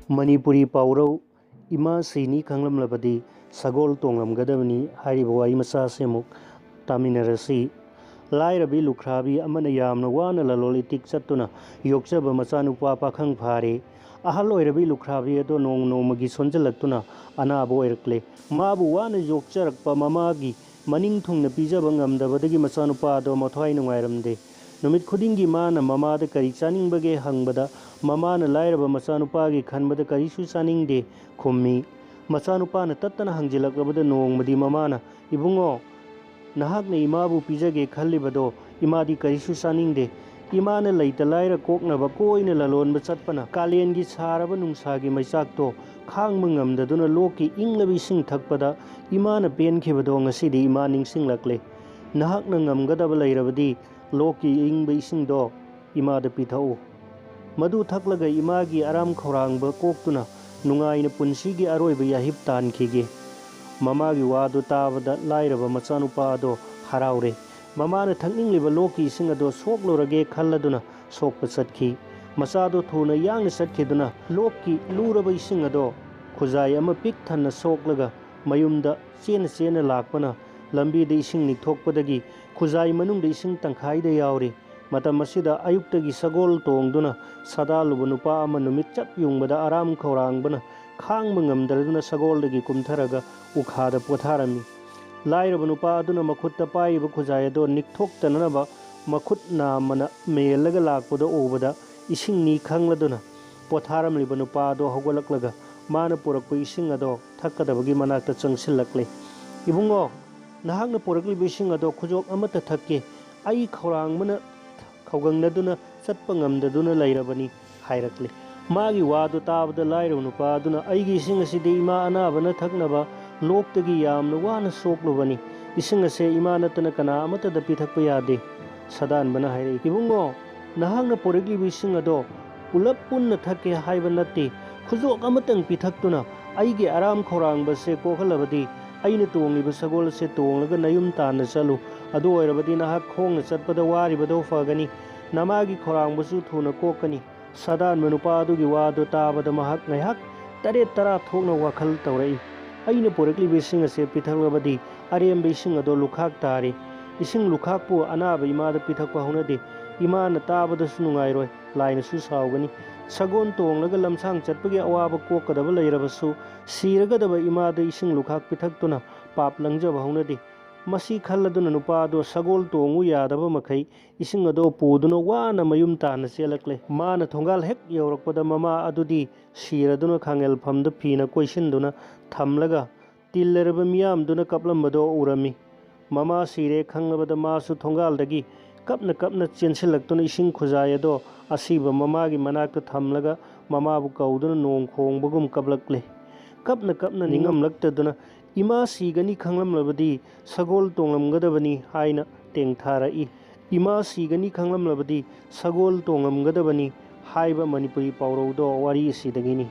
manipuri paorou ima Sini Khnglmlbdi Sagol Tongjrmgdbni hariba wari macha semuk taminarasi lairabi lukhrabi amana yamna wana lalol itik chattuna yokchaba machanupa pakhang phare ahal oirabi lukhrabi ado nong nomagi sonjalaktuna anaba oirakle mabu wana yokcharakpa mamagi maning thungna pijaba ngamdabadagi machanupa ado mathwai nungairamde numit khudingi mana mamada kari chaningbage hangbada mamana lairaba machanupagi khanbada karisu chaningde khummi machanupana tattana hangjilaklabada nongmadi mamana ibungo nahakna imabu pijage khallibado imadi karisu chaningde imana leita laira koknaba koina lalonba chatpana kalengi saraba nungsagi maichakto khangba ngamdaduna lokki inglabi sing thakpada imana penkhibado ngasidi ima ningsinglakle nahakna ngamgadaba lairabadi lokki ingba isingdo imada pithau madu thaklaga imagi aram khorangba koktuna nungaina punsigi aroiba yahip tankhige mamagi wadu tabada lairaba machanupa ado haraure mamana thakningliba lokki ising ado soklorage khalladuna sokpa chatkhi machado thuna yangna chatkiduna lokki luraba ising ado khujai ama pik thanna soklaga mayumda chena lakpana lambida ising nikthokpadagi khujai manungda ising tangkhaida yauri matam asida ayuktagi sagol tongduna sadaluba nupa ama numit chap yungbada aram khaurangbana khangba ngamdraduna sagoldagi kumtharaga ukhada potharami lairaba nupa aduna makhutta paiba khujai ado nikthoktanaba makhut namana melaga lakpada obada ising ni khangladuna potharamliba nupa ado hogolaklaga mana purakpa ising ado thakadabagi manakta changsilakle ibungo nahakna purakliba ising ado khujok amata thakke ai khaurangbana khaugangnaduna chatpa ngamdaduna lairabani hairakle magi wadu tabada lairaw nupa aduna aigi ising asidi ima anabana thaknaba loktagi yamna wana soklubani ising ase ima natana kana amata da pithakpa yade sadan bana haire ibungo nahakna purakliba ising ado pulap punna thakke haiba natte khujok amatang pithaktuna aigi aram khorangba se kokhalabadi aina tongliba sagol se tonglaga nayum tana chalu adu oirabadi nahak khongna chatpada waribado fagani namagi khorangbasu thuna kokani sadan manupa adugi wadu tabada mahak ngaihak tare tara thokna wakhal taurai aina porakliba ising ase pithaklabadi aremba ising ado lukhak tare ising lukhakpu anaba imada pithakpa haunade imana tabadasu nungairoi lainasu saugani sagon tonglaga lamsang chatpagi awaba kokadaba lairabasu siragadaba imada ising lukhak pithaktuna pap langjaba haunade masi khalladuna nupa ado sagol tongu yadaba makhai ising ado puduna wana mayum tana chelakle mana thongal hek yaurakpada mama adudi siraduna Khnglmlbdi phina koisinduna thamlaga tillaraba miyamduna kaplambado urami mama sire khanglabada masu thongaldagi kapna chensilaktuna ising khujai ado asiba mamagi manakta thamlaga mamabu kauduna nong khongbagum kablakle kapna ningamlaktaduna ima sigani Khnglmlbdi Sagol Tongjrmgdbni haina tengtharai ima sigani Khnglmlbdi Sagol Tongjrmgdbni haiba manipuri paorou do wari sidagini